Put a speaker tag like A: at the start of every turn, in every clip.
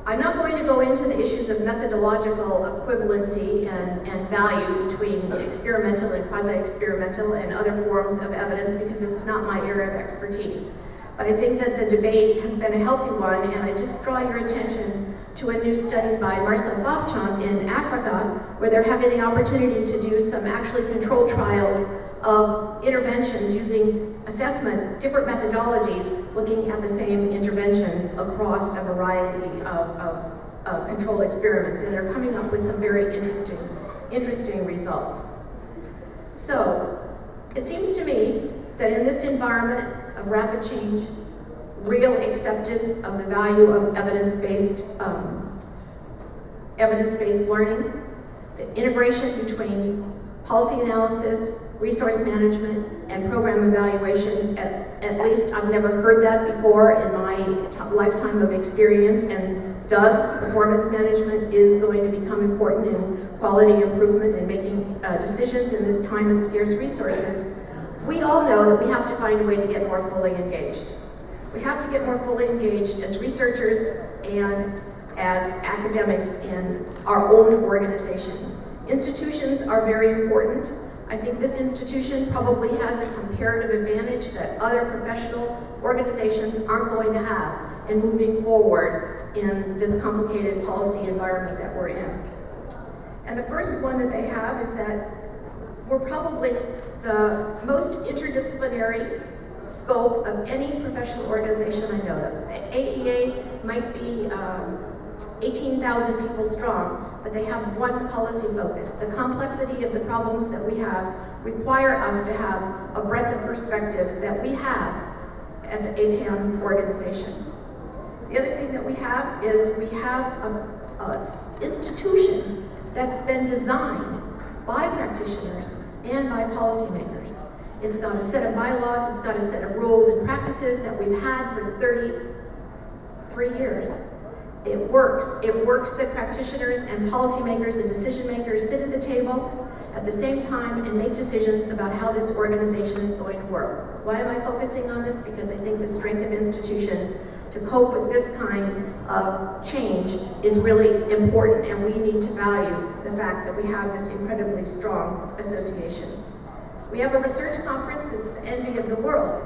A: I'm not going to go into the issues of methodological equivalency and value between experimental and quasi-experimental and other forms of evidence because it's not my area of expertise. But I think that the debate has been a healthy one, and I just draw your attention to a new study by Marcel Fafchamp in Africa, where they're having the opportunity to do some actually controlled trials of interventions using assessment, different methodologies, looking at the same interventions across a variety of controlled experiments, and they're coming up with some very interesting results. So, it seems to me that in this environment of rapid change, real acceptance of the value of evidence-based learning, the integration between policy analysis, resource management, and program evaluation, at least I've never heard that before in my lifetime of experience, and DUG, performance management, is going to become important in quality improvement and making decisions in this time of scarce resources. We all know that we have to find a way to get more fully engaged. We have to get more fully engaged as researchers and as academics in our own organization. Institutions are very important. I think this institution probably has a comparative advantage that other professional organizations aren't going to have in moving forward in this complicated policy environment that we're in. And the first one that they have is that we're probably the most interdisciplinary scope of any professional organization I know of. AEA might be 18,000 people strong, but they have one policy focus. The complexity of the problems that we have require us to have a breadth of perspectives that we have at the APPAM organization. The other thing that we have is we have an institution that's been designed by practitioners and by policymakers. It's got a set of bylaws, it's got a set of rules and practices that we've had for 33 years. It works. It works that practitioners and policymakers and decision makers sit at the table at the same time and make decisions about how this organization is going to work. Why am I focusing on this? Because I think the strength of institutions to cope with this kind of change is really important, and we need to value the fact that we have this incredibly strong association. We have a research conference that's the envy of the world.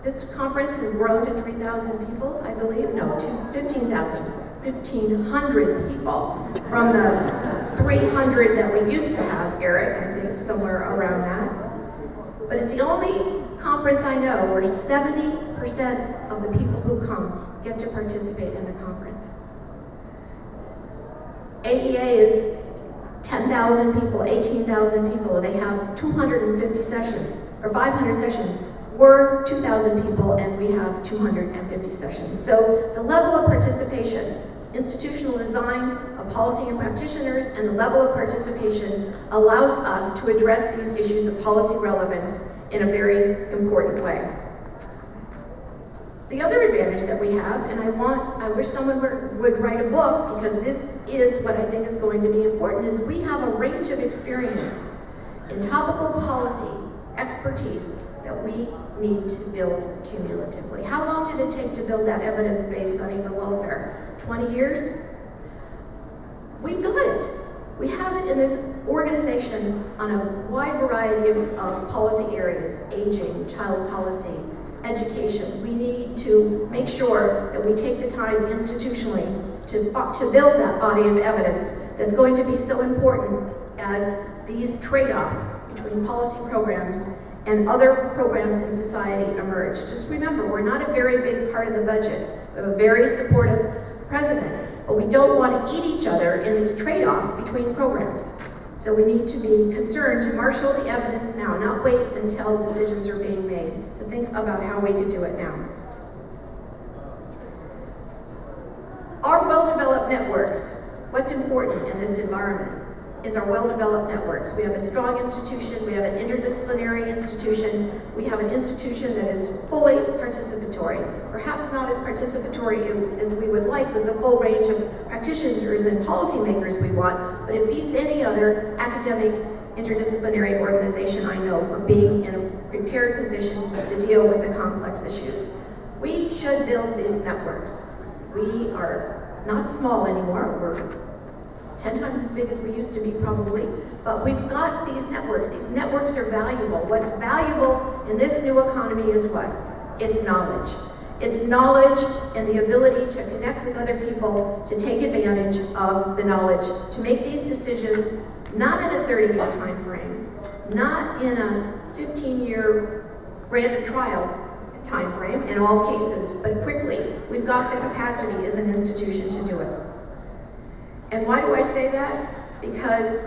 A: This conference has grown to 3,000 people, I believe. No, to 15,000. 1,500 people from the 300 that we used to have, Eric, I think, somewhere around that. But it's the only conference I know where 70% of the people who come get to participate in the conference. AEA is 10,000 people, 18,000 people. They have 250 sessions, or 500 sessions. We're 2,000 people and we have 250 sessions. So the level of participation, institutional design of policy and practitioners, and the level of participation allows us to address these issues of policy relevance in a very important way. The other advantage that we have, and I wish someone would write a book, because this is what I think is going to be important, is we have a range of experience in topical policy expertise that we need to build cumulatively. How long did it take to build that evidence-based study for welfare? 20 years? We've got it. We have it in this organization on a wide variety of policy areas: aging, child policy, education. We need to make sure that we take the time institutionally to build that body of evidence that's going to be so important as these trade-offs between policy programs and other programs in society emerge. Just remember, we're not a very big part of the budget. We have a very supportive president, but we don't want to eat each other in these trade-offs between programs. So we need to be concerned to marshal the evidence now, not wait until decisions are being made, to think about how we can do it now. Our well-developed networks, what's important in this environment is our well-developed networks. We have a strong institution, we have an interdisciplinary institution, we have an institution that is fully participatory. Perhaps not as participatory as we would like with the full range of practitioners and policymakers we want, but it beats any other academic interdisciplinary organization I know for being in a prepared position to deal with the complex issues. We should build these networks. We are not small anymore. We're 10 times as big as we used to be probably, but we've got these networks. These networks are valuable. What's valuable in this new economy is what? It's knowledge. It's knowledge and the ability to connect with other people, to take advantage of the knowledge, to make these decisions not in a 30-year time frame, not in a 15-year random trial time frame in all cases, but quickly. We've got the capacity as an institution to do it. And why do I say that? Because,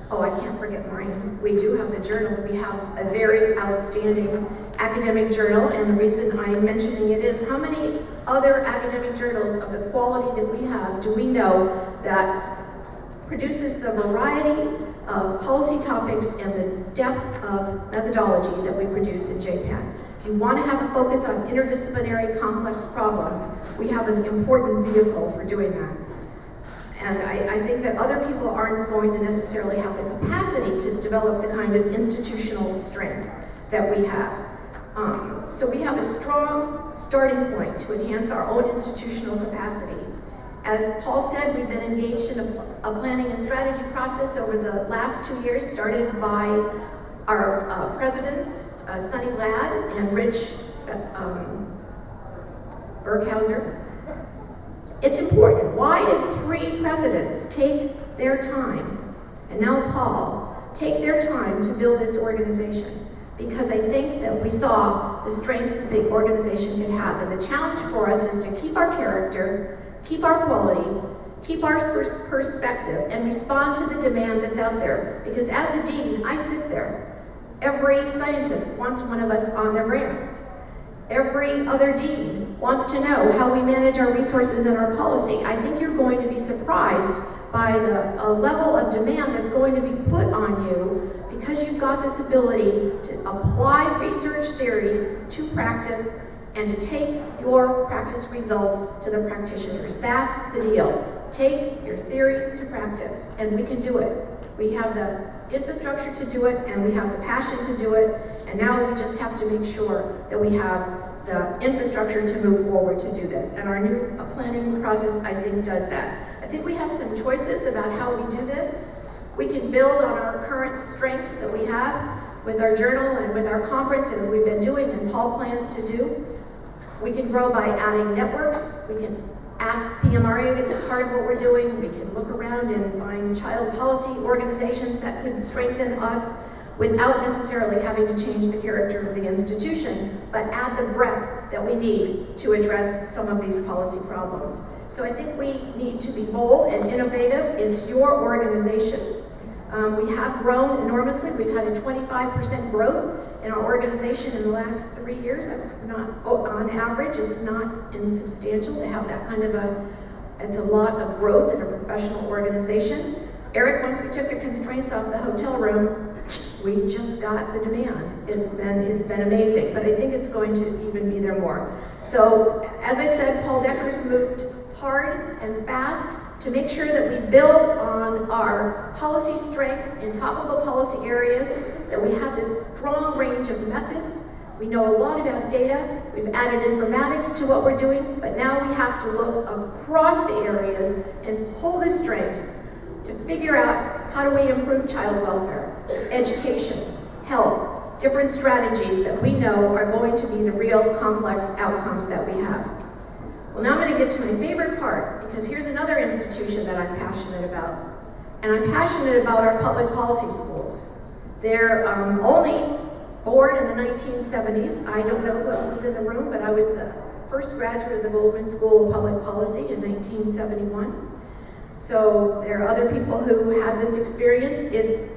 A: oh, I can't forget Maureen. We do have the journal. We have a very outstanding academic journal, and the reason I'm mentioning it is how many other academic journals of the quality that we have do we know that produces the variety of policy topics and the depth of methodology that we produce in JPAN. If you want to have a focus on interdisciplinary complex problems, we have an important vehicle for doing that. And I think that other people aren't going to necessarily have the capacity to develop the kind of institutional strength that we have. So we have a strong starting point to enhance our own institutional capacity. As Paul said, we've been engaged in a planning and strategy process over the last 2 years, started by our presidents, Sonny Ladd and Rich Berghauser. It's important. Why did 3 presidents take their time, and now Paul, take their time to build this organization? Because I think that we saw the strength that the organization can have. And the challenge for us is to keep our character, keep our quality, keep our perspective, and respond to the demand that's out there. Because as a dean, I sit there. Every scientist wants one of us on their grants. Every other dean wants to know how we manage our resources and our policy. I think you're going to be surprised by the level of demand that's going to be put on you because you've got this ability to apply research theory to practice and to take your practice results to the practitioners. That's the deal. Take your theory to practice, and we can do it. We have the infrastructure to do it, and we have the passion to do it, and now we just have to make sure that we have the infrastructure to move forward to do this. And our new planning process, I think, does that. I think we have some choices about how we do this. We can build on our current strengths that we have with our journal and with our conferences we've been doing and Paul plans to do. We can grow by adding networks. We can ask PMRA to be part of what we're doing. We can look around and find child policy organizations that could strengthen us without necessarily having to change the character of the institution, but add the breadth that we need to address some of these policy problems. So I think we need to be bold and innovative. It's your organization. We have grown enormously. We've had a 25% growth in our organization in the last 3 years. That's not, on average, it's not insubstantial to have that kind of it's a lot of growth in a professional organization. Eric, once we took the constraints off the hotel room, we just got the demand. It's been amazing, but I think it's going to even be there more. So, as I said, Paul Decker's moved hard and fast to make sure that we build on our policy strengths in topical policy areas, that we have this strong range of methods. We know a lot about data. We've added informatics to what we're doing, but now we have to look across the areas and pull the strengths to figure out how do we improve child welfare, education, health, different strategies that we know are going to be the real complex outcomes that we have. Well, now I'm going to get to my favorite part, because here's another institution that I'm passionate about. And I'm passionate about our public policy schools. They're only born in the 1970s. I don't know who else is in the room, but I was the first graduate of the Goldman School of Public Policy in 1971. So there are other people who had this experience. It's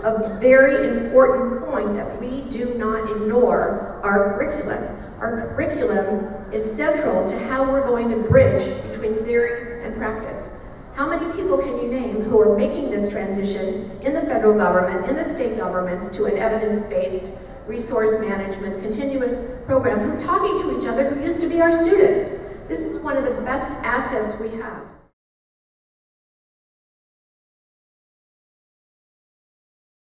A: a very important point that we do not ignore our curriculum. Our curriculum is central to how we're going to bridge between theory and practice. How many people can you name who are making this transition in the federal government, in the state governments, to an evidence-based resource management continuous program, who are talking to each other who used to be our students? This is one of the best assets we have.